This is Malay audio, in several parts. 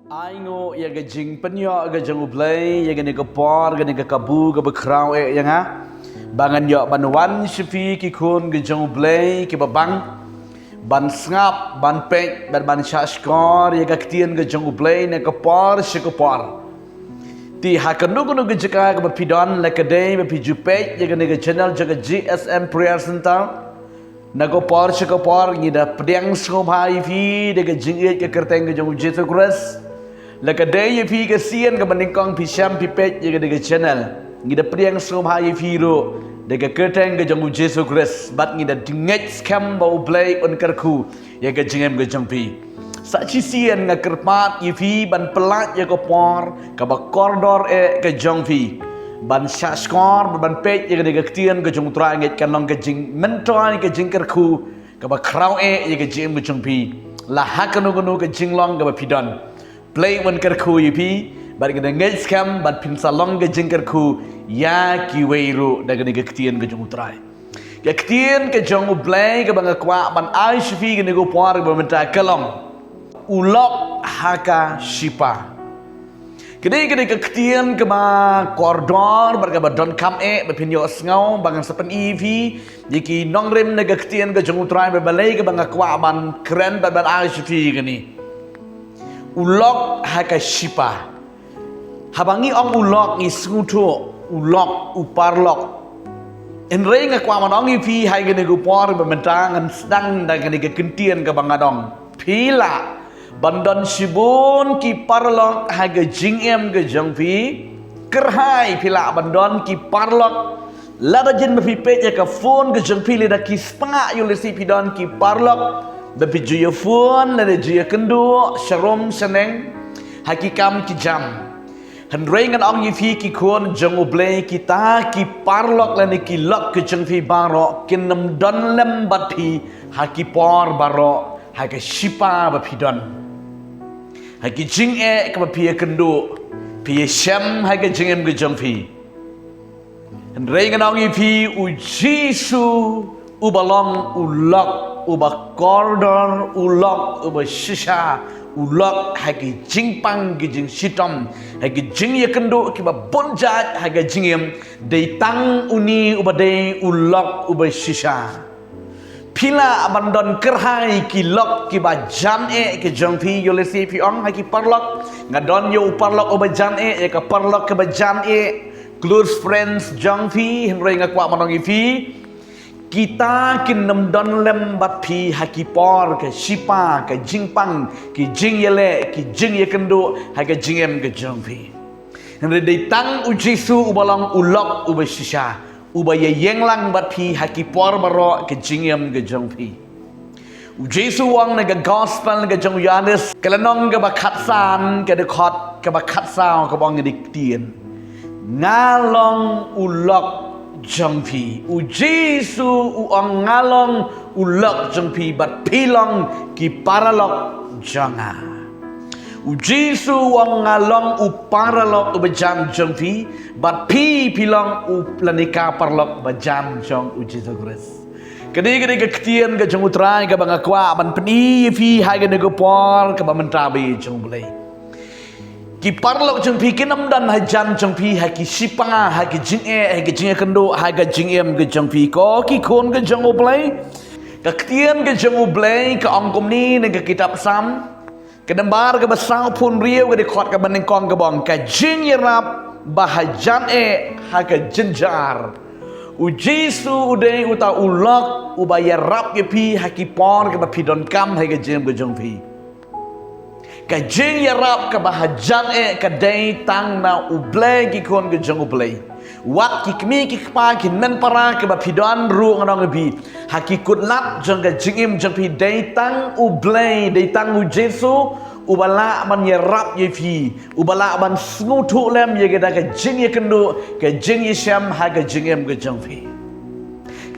Aingo ya ga jing penyo ga jang ublay ya ga ni ga por ga ni ga kabu ga bakraw yang ha bangan yo banwan shifi ki kun ga jang ublay ki babang ban ngap ban pek ban shashkor ya ga ktien ga jang ublay ne ga por shikopor ti hakanu kunu ga jaka ga pidon la ka day ba pijupek ya ga ni ga channel jaga GSM Prayer Center nago por shikopor ni da pdiang sngobhai fi de ga jing ke kerteng ga jang Jesus Christ laka day fi ka sien ka baningkong pi syam pi pet ye ga channel ngida priang som ha ye fi ro de ka kerteng ga jangu Jesus Christ bat ngida dinget scam ba play on karku ye ga jingem ga jampi sa chi sien nga kerpat ye fi ban pelat ye ko por ka ba corridor e ka jong fi ban shashkor ban pet ye ga ktien ga jong tra nget kan long ga jing mentoy ga jing karku ka ba kraw e ye ga jim ga jampi la hakanu gunu ga jinglong ga ba pidon play one karku yipi bar gada ngel scam bat pin salong ga jeng karku ya ki weiru daga ni ktien ga jong utrai ga ktien ga jong play ga banga kwa ban ai shifi ga nego par ga menta kalong ulok haka shipa kede ga ktien ga ba kordor bar ga ba don kam e ba pin yo sngaw bangan sapan ev yiki nongrem na ga ktien ga jong utrai ba balai ga banga kwa ban kren ban ai shifi ga ni ulok haka shipa habangi ong ulok ni skuto ulok uparlok enrei nga kwa manong ipi hai gene gu por bementangan sedang dan gene ge kentien ke bangadong pila bandon sibun ki parlok haga jingem ge jangpi kerhai pila bandon ki parlok lada jen bepi pe ka phone ge jangpi le da ki spa yulisi pidon ki parlok Bapi juya phone lada juya kendu sharom seneng hakikam ki jam hendrei ngan ong yifi ki kon jang oblay kita ki parlok lani ki lok ke jang fi baro kinam don lem bathi haki por baro haki shipa bapi don haki jing e ka bapi kendu pi shem haki jingem ke jang fi hendrei ngan ong yifi u jisu ubalong ulok uba corridor ulok uba shisha ulok hagi jingpang gijing sitom hagi jing ye kendo kiba bonjat haga jingem dei tang uni uba dei ulok uba shisha pila abandon kerhai kilok kiba jan e ke jongpi yolesi pi ong hagi parlok ngadon yo parlok uba jan e ka parlok kiba jan e close friends jongpi henrei ngakwa manong ifi kita kinam don lem bat pi hakipor ke shipa ke jingpang ki jing yele ki jing ye kendo ha ke jingem ke jongpi hendre dei tang u jisu ubalong ulok uba shisha uba ye yenglang bat pi hakipor baro ke jingem ke jongpi u jisu wang na ke gospel ke jong yanes kelanong ke bakatsan ke de khot ke bakatsa ke bong dik tien ngalong ulok jangpi u jisu u ngalong ulok jangpi bat pilong ki paralok janga u jisu ngalong u paralok u bejam jangpi bat pilong u planika parlok bejam jong u jisu Christ kedi ke ktien ke jong utrai ke banga kwa ban peni fi hai ke nego por ke bamentabi jong boleh ki parlok jeng pi kinam dan hajan jeng pi haki shipa haki jing kendo haga jingem ge jeng pi ko ki kon ge jeng oblay ka ktien ge jeng oblay ka ongkom ni ne ke kitab sam ke dembar ke basau pun rieu ke khot ke baning kong ke bong ka jing yerap bahajan haga jenjar u jisu udai uta ulok ubaya rap ke pi haki por ke bapidon kam haga jeng ge jeng pi ka jing yarap ka bahajan ka day tang na ublay ki kon ke jang ublay wat ki kmi ki kpa ki nan para ka bapidon ru ngong bi hakikut lat jang ka jingim jang pi day tang ublay day tang u jesu ubala man yarap ye fi ubala man snutu lem ye ga ka jing ye kendo ka jing ye sham ha ka jingem ka jang pi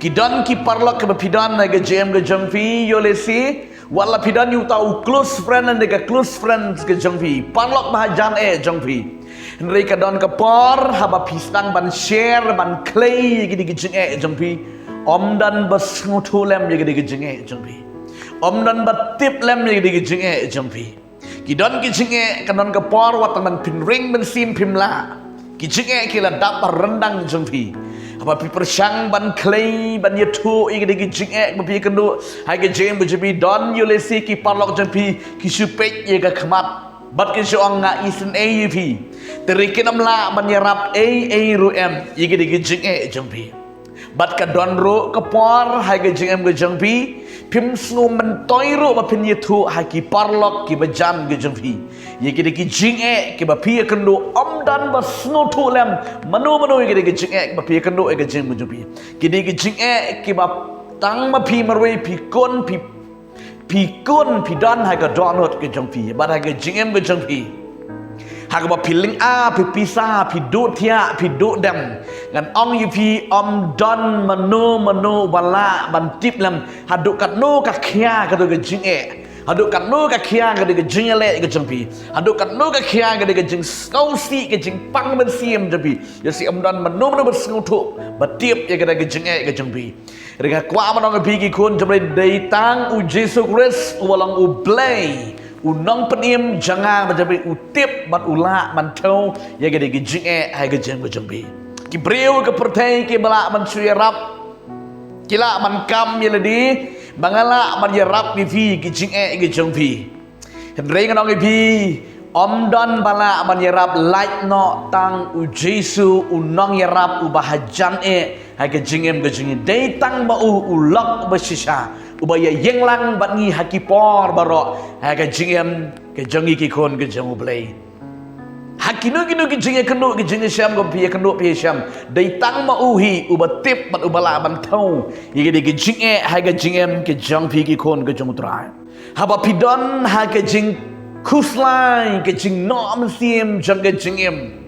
ki don ki parlok ka bapidon na ka jingem ka jang pi yolesi wala pidan yu tau close friend and the close friends ke jongpi parlok bahajan jongpi henry ka don ka por haba pistang ban share ban clay gidi gijing jongpi om dan bas ngutulem gidi gijing jongpi om dan batip lem gidi gijing jongpi Kidon kijinge kanon kapor wataman pinring bensim pimla. Kijinge kila dapat rendang jengpi. Apa pi persang ban clay ban yetu igi kijinge bapi kendo hai kijinge bujebi don yulesi ki parlok jengpi kisupek ye ka khamat. Bat kisong nga isin AUP. Terikin amla menyerap ARUM. Igi kijinge jengpi. Bat ka don ro kapor hai kijinge jengpi. Pim snu mentoi ro ba pin yetu hai ki parlok ki bajam jengpi. Igi kijinge ki bapi kendo dan basnu tu lem manu igi kijinge bapi kendo igi jengpi. Kini kijinge ki bap tang ma pi marwei pi kon pi don hai ka donut ke jengpi bat hai ke jingem ke jengpi hai ka piling a pi pisa pi du thia pi du dem ngan ong yu pi om don manu bala ban tip lam hadu kat no ka khia ka ke jinge hadu kat no ka khia ka ke jingele ke jengpi hadu kat no ka khia ka ke jing skausi ke jing pang ben sim jengpi ya si om don manu bersngu tu batip ya ke jinge ke jengpi Rega kwa manong pigi kun jemre datang u Yesus Kristus walang u blay u nong penim jangan menjadi utip bat ula mantau ya gede gijinge hai gejeng gejembi ki breu ke pertai ki bala man suyarap kila man kam yeledi bangala man yarap mi fi gijinge gejembi hendrei nong pi om don bala man yarap light no tang u Yesus u nong yarap u bahajan hai ke jingem dei tang ba u lok ba shisha u ba ya yenglang bat ngi hakipor baro hai ke jingem ke jongi ki kon ke jongu blai hakino ki jinge kendo ke jinge syam go pi kendo pi syam dei tang ma u hi u ba tip bat u bala ban thau ye ke jinge hai ke jingem ke jong pi ki kon ke jongu trai ha ba pidon ha ke jing kuslai ke jing nom sim jong ke jingem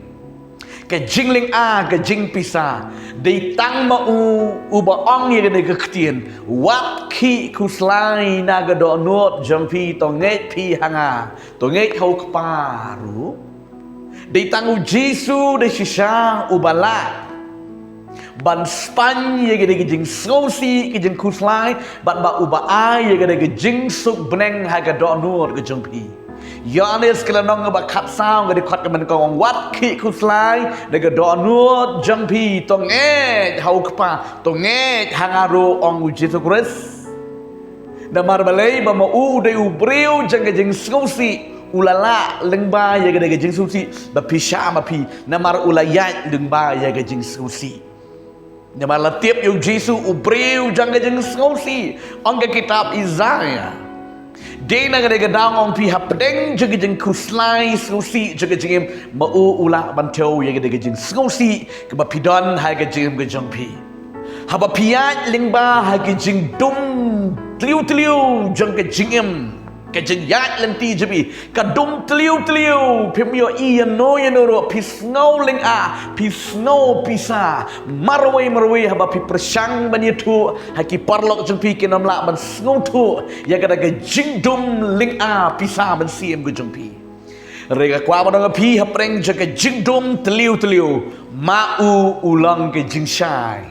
ke jingling a ke jing pisa dei tang ma u ba ong ye ke ktien wat ki kuslai na ga do not jampi to ngai pi hanga to ngai hau kparu dei tang u Jesu de shisha u bala ban span ye ke jing sosi ke jing kuslai bat ba u ba ai ye ke jing suk bneng ha ga do not ke jampi Yohanes kelanong ba khat sao ga de khat man kong wat ki kuslai de ga do nuot jampi tong e hau kpa tong e hangaro ong Jesu Kristus da mar balai ba ma u de u breu jang ga jing skosi ulala lengba ye ga de jing susi ba pisha ma pi na mar ulayat lengba ye ga jing susi na mar la tiep yu Jesu u breu jang ga jing skosi ong ga kitab Isaiah Dena gade gadang ong pi hapdeng jaga jeng kuslai skusi jaga jeng mau ula bantau ya gade jeng skusi ke ba pidon ha ga jeng ga jeng pi haba piat lingba ha ga jeng dum tliu jeng ga jeng ke jeng yat lenti jabi ka dum tliu pimyo iya no ro pis ngau ling a pis ngau pisa marwai haba pi persang banitu haki parlok jeng pi ke namla ban ngau tu ya kada ga jing dum ling a pisa ban siem ga jeng pi rega kwa ba pi hapreng jaga jing dum tliu mau ulang ke jing shai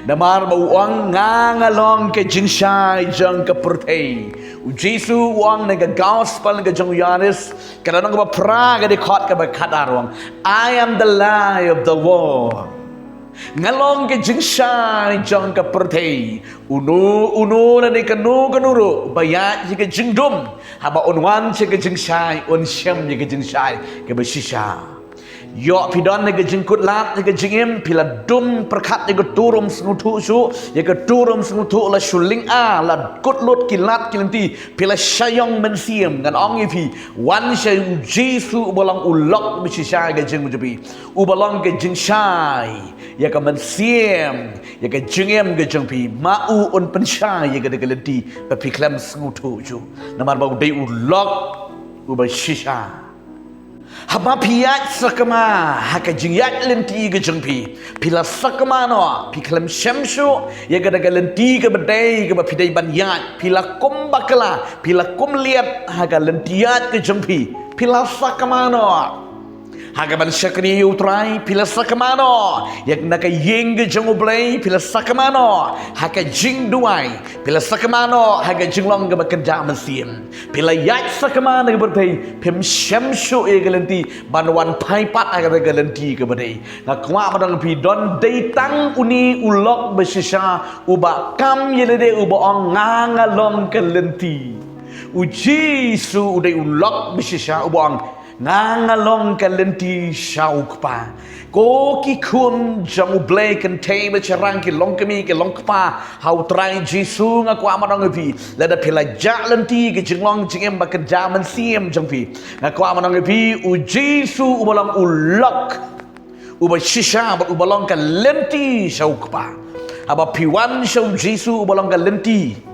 Damar ba uang ngangalong ke jing shai jeng ke pertei Jesu uang nega gospel nega jeng Yohanes kada nong ba pra ga de khot ka ba khadarong I am the light of the world ngalong ke jing shai jeng ke pertei uno na de kanu ro bayat ke jing dum haba onwan ke jing shai on shem ke jing shai ke ba shisha Yo pidon nega jengkut lat nega jengem pila dum perkat nega turum sengutu su nega turum sengutu la shuling a la kut lut kilat kilenti pila syayong mensiem ngan ong ipi wan shay Jesu ubalang ulok bisi syai ga jeng mujabi ubalang ga jeng syai ya ka mensiem ya ka jengem ga jengpi mau on pensyai ya ga degalenti papi klam sengutu su namar bau dei ulok ubay shisha Haba piat sakama haka jingyat lenti ke jengpi pila sakama no piklam syamsu ya gada lenti ke bedai ke bapidai banyat pila kum bakala pila kum liat haka lentiat ke jengpi pila sakama no Hagaban syakri utrai pila sakamano yak naka yeng ke jong ublay pila sakamano haka jing duai pila sakamano haga jinglong ke bekerja mesim pila yak sakamano ke bertai pem syamshu e galenti banwan paipat aga galenti ke badai ngakwa madang pi don deitang uni ulok besisa uba kam yelede uba ong ngangalong galenti uji su udai ulok besisa uba ong ngangalong kalenti syauk pa ko ki kun jamu blay kan te bercerang ki long kami ki long pa hau trai jisu ngaku amanong pi lada pila jalenti ki jinglong jingem bekerja mensiem jengpi ngaku amanong pi ujisu ubalang ulok uba shisha ubalang kalenti syauk pa aba piwan syau jisu ubalang kalenti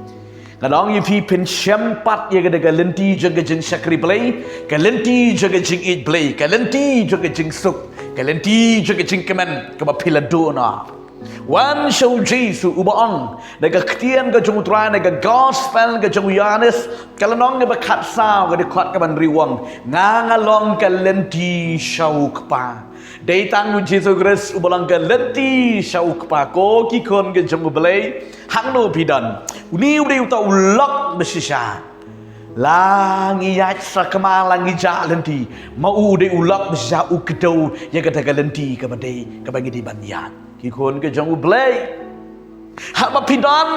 Kadang pi pen syampat ya gada galenti jaga jeng syakri play, galenti jaga jeng it play, galenti jaga jeng suk, galenti jaga jeng kemen keba pila dona. Wan show Jesu ubaang naga ketian ga jeng utrai naga gospel ga jeng Yohanes kalanong ga bakat saw ga dekat kaban riwang ngangalong galenti syauk pa. Datang Jesu Kristus ubalang galenti syauk pa ko kikon ga jeng ublay hangno pidan. Uni udah uta ulok besisya langi yat sakama langi jalenti mau udah ulok besisya ukdau ya kata galenti kabade kabangi di banyan kikon ke jang ublay hak mapidan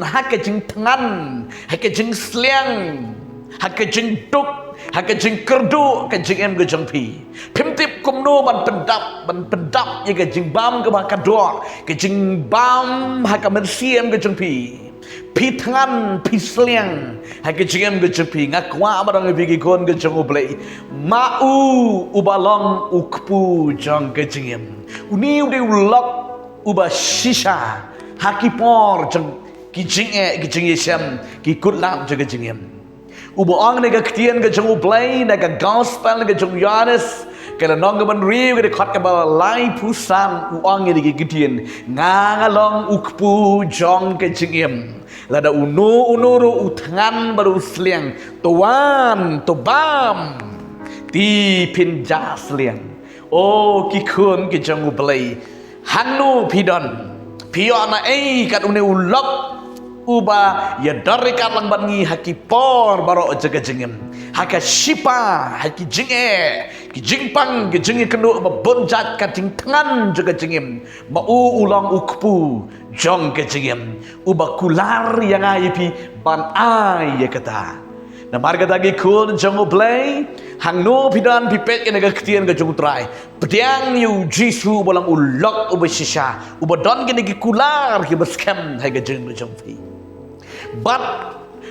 hak ke jeng tangan hak ke jeng sliang hak ke jeng duk hak ke jeng kerdu ke jeng em ke jeng pi pimtip kumno ban pendap ya ke jeng bam ke bakador ke jeng bam hak ke mersiem ke jeng pi Pitangan pisliang hake jengem ke jepi ngakwa amarang bigi kon ke jeng ublay mau ubalong ukpu jang ke jengem uni ude ulok uba shisha haki por jeng ki jeng yesem ki kutlam jeng jengem uba ong nega ketian ke jeng ublay nega gospel ke jeng Yohanes kala nong ban riu ke khot ke ba lai pusan uang ni ke ketian ngangalong ukpu jang ke jengem lada uno utangan baru seliang tuan tobam ti pinja seliang oh kikun ki jangu belai hanu pidon piona kat une ulok uba ya dari lang bangi haki por baro jaga jengem haka shipa haki jenge ki jingpang ki jengi kenu bonjat ka tangan jaga jengem mau ulang ukpu jong ke jengem uba kular yang ayipi ban ay ya kata na marga dagi kun jong ublay hangno pidan pipet ke naga ketian ke jong trai pediang yu jisu bolang ulok uba shisha uba don ke nagi kular ke baskem hai ke jeng jong pi but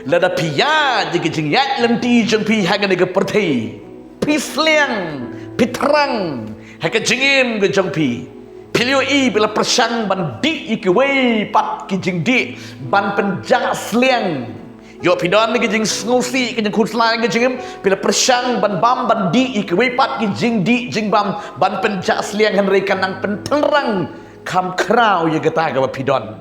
lada piya jeng jeng yat lenti jong pi hai ke naga perthai pisliang pitrang hai ke jengem ke jong pi Pilio i bila persang ban di ikiwei pat kijing di ban penjang sliang yo pidon ni kijing snusi kijing kuslai kijing bila persang ban bam ban di ikiwei pat kijing di jing bam ban penjang sliang henry kanang penterang kam krau ye kata ka pidon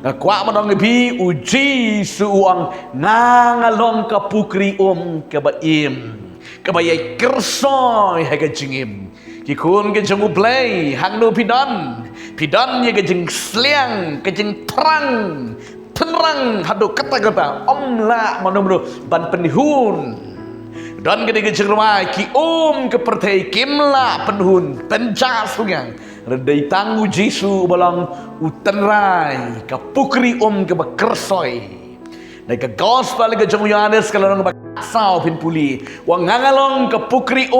ngakwa manong bi uji suang ngangalong ka pukri ka baim ka bayai kersoy ha ka jingim kikun ke jeng ublay hangno pidan ye ke jeng sliang ke jeng terang hadu kata omla manomro ban penihun dan ke jeng rumah ki ke pertai kimla penhun penja sungang redai tangu jisu balang utenrai ka pukri ke bekersoy Naik ke gospel ke jeng Yohanes kalau orang bakasau pin puli wang ngangalong ke pukri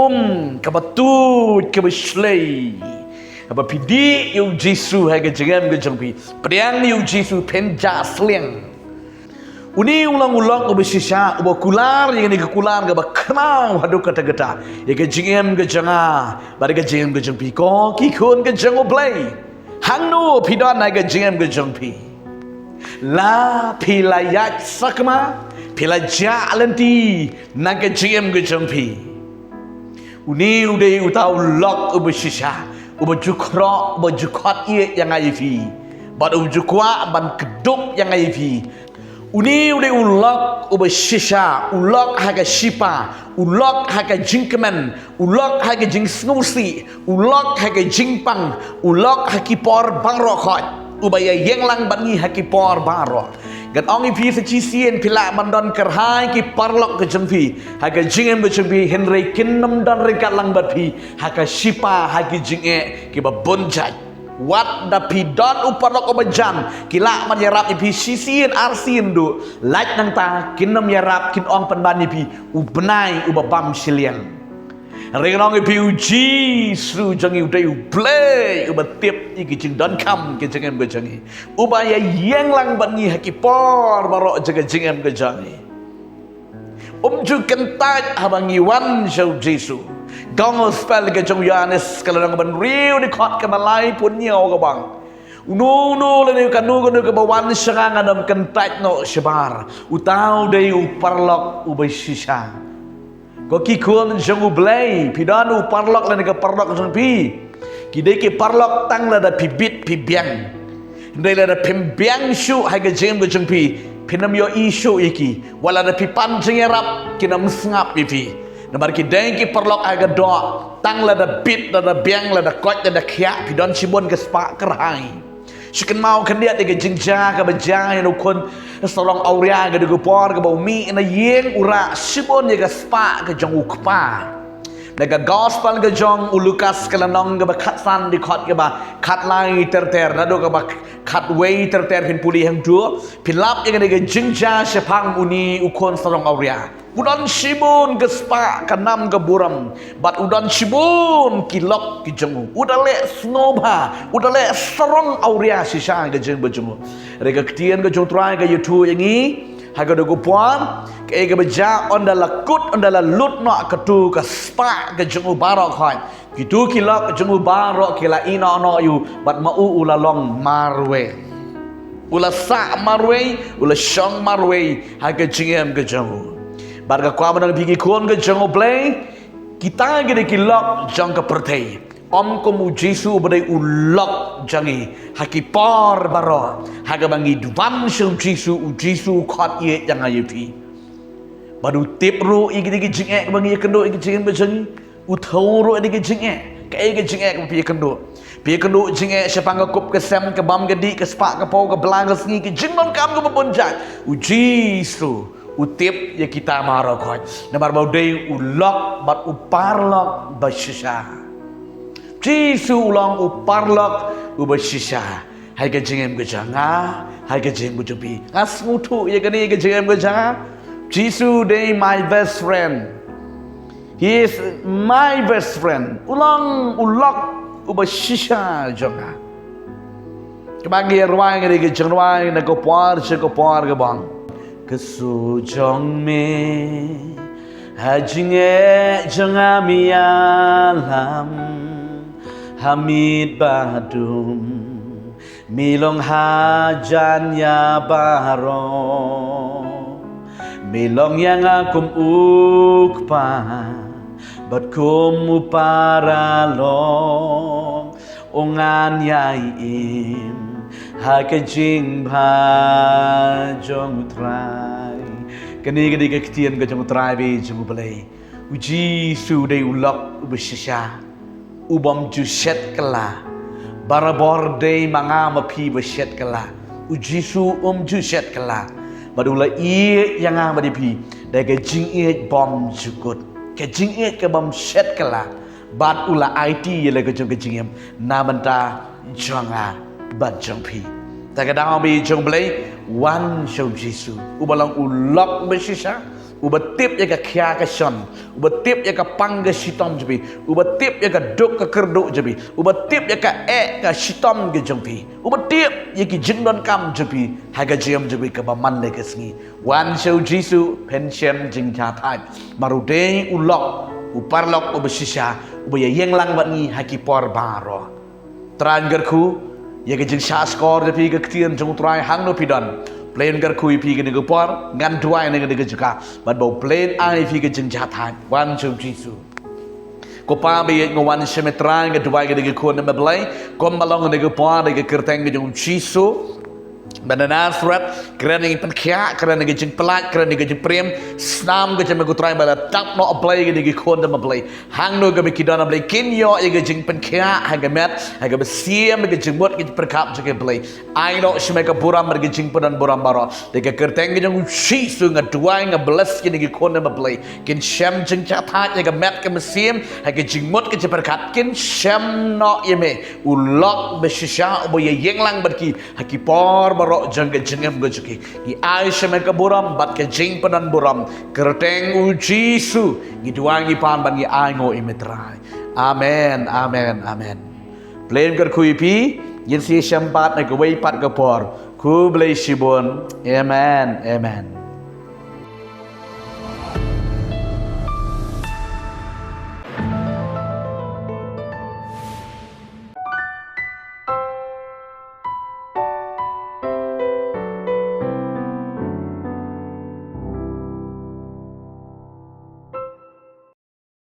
ke batut ke beslay apa pidi yu jisu hai ke jengam ke jeng pi priang yu jisu penja sliang uni ulang ubesisha uba kular yang ni ke kular ke baknau hadu kata geta ya ke jengam ke jenga bari ke jengam ke jeng pi ko kikun ke jeng oblay hangno pidan naik ke jengam ke jeng pi la pilayat sakma pilaja alenti naga jiem ke jempi uni ude utau lok ubesisha ubejukro ubejukot ye yang aifi bad ubejukwa ban keduk yang aifi Uni udah ulok ubah shisha, ulok haga shipa, ulok haga jingkemen, ulok haga jing snusi, ulok haga jingpang, ulok haki por bangrokot, ubah ya yang lang bangi haki por bangrok. Gan ongi pi secisian pila mandon kerhai ki parlok ke jengpi, haga jingem ke jengpi Henry kinnam dan rekat lang batpi, haga shipa haki jinge ki babonjai. Wat da pidon uparok obajan kila man yarap ipi sisiin arsin du lait nang ta kinam yarap kin ong penban ipi ubnai ubabam silian rengrong ipi uji sru jangi udai ublay ubatip iki jing don kam ke jengem ke jangi ubaya yang lang bangi hakipor barok jaga jengem ke jangi ju kentat habangi wan jau Jesu Gong spell ke jong Yohanes kalau orang ban riu di kot ke malai pun nyau ke bang. Nu le kanu ke bawan serang adam kentat no sebar. Utau dei uparlok ubai sisa. Ko ki kun jong ublay pidan uparlok le ke parlok jong pi. Kidai ke parlok tang la da pibit pibiang. Ndai la da pimbiang shu hai ke jem ke jong pi. Pinam yo isu iki. Wala da pipan jeng yarap kinam sngap ipi. Namar ki dengki perlok aga do tang la da bit la da biang la da kot la da khia pidon sibon ke spa kerhai sikan mau kan dia tiga jingja ka bajang yang ukun solong auria ga de por ga baumi na yeng ura sibon ye ga spa ka jong ukpa daga gospel ga jong ulukas kalanong ga bakhatsan di khot ga ba khat lai ter na do ga ba khat wei ter pin puli hang du pilap ye ga jingja sepang uni ukun solong auria udan sibun gespa kanam ke buram bat udan sibun kilok ki jengu udale snoba udale serong auria sisa ke jeng bejungu rega ketian ke jong trai ke youtube yangi haga do gupuan ke ga beja ondala kut ondala lut no ketu ke spa ke jengu barok khoi gitu kilok ke jengu barok kila ina no yu bat mau ulalong marwe ula sa marwe ula shong marwe haga jengem ke jengu Barga kwa menang bigi kon ke jang oblay kita gede kilok jang ke pertei om komu Jesu badai ulok jangi haki por baro haga bangi duban sel Jesu khot ye jang ayepi badu tip ru igi jing ek bangi kendo igi jing bejang uthau ru igi jing ek ke igi jing ek pi kendo jing ek sepang ke kup ke sem ke bam gedi ke spak ke pau ke belang ke sengi ke jing non kam ke babonjat Jesu utip ya kita marokot namar baudai ulok bat uparlok basisa Jesu ulang uparlok ubasisa hai ke jengem ke janga hai ke jeng bujubi asmutu ya kani ke jengem ke janga Jesu day my best friend he is my best friend ulang ulok ubasisa janga kebagi ruang ke jeng ruang na ko par ke bang kesu jong me hajinge jangami alam hamid badum milong hajan ya baro milong yang akum ukpa bat kum uparalong ongan yaim hakajing bha jong utrai kani gadi ke ketian ke jong utrai be jong belai uji su dei ulok ubesha ubam ju set kala barabor dei manga mapi beset kala uji su ju set kala badula i yang badi pi dai ke jing e bom jukut ke jing e ke bom set kala bat ula IT le ke jong ke jingem namanta jonga ban jong pi takadang bi jong blai wan show Jesu ubalang ulok besisa ubatip ya ka khia ka son ubatip ya ka pang ka sitom jebi ubatip ya ka dok ka kerduk jebi ubatip ya ka ka sitom ke jong pi ubatip ya ki jingdon kam jebi ha ka jem jebi ka baman le ka sngi wan show Jesu pension jing cha thai marude ulok uparlok ubesisa ubaya yeng lang bat ni hakipor baro trangerku ya ke jing sha skor de pi ke ktian jong trai hang no pidan plain gar kui pi ke ne por ngan duai ne ke juga bat bo plain ai pi ke jing jathan wan chu Jesu ko pa be ngo wan semetran ke duai ke kon ne blai kom balong ne ke por de ke kerteng ke jong Jesu Bandana surat kerana ingin penkia kerana gejeng pelat kerana gejeng prem snam gejeng megutrai bala tap no apply gede gikon dem apply hang no gabe kidana apply kinyo ye gejeng penkia haga met haga besim gejeng mot gejeng perkap jeke apply ai no shmeka buram gejeng padan buram baro deke kerteng gejeng ushi su ngaduai ngabelas gede gikon dem apply kin shem jeng chathat ye met ke mesim haga jeng mot gejeng perkap kin shem no yeme ulok beshisha obo ye yenglang berki hakipor baro jangga jengem gojuki di Aisyah mereka buram bat ke jing padan buram kerteng uji su giduangi pan ban gi aingo imetrai amen amen amen plain ker kuipi yin si syampat na gawai pat kapor ku blai shibon amen amen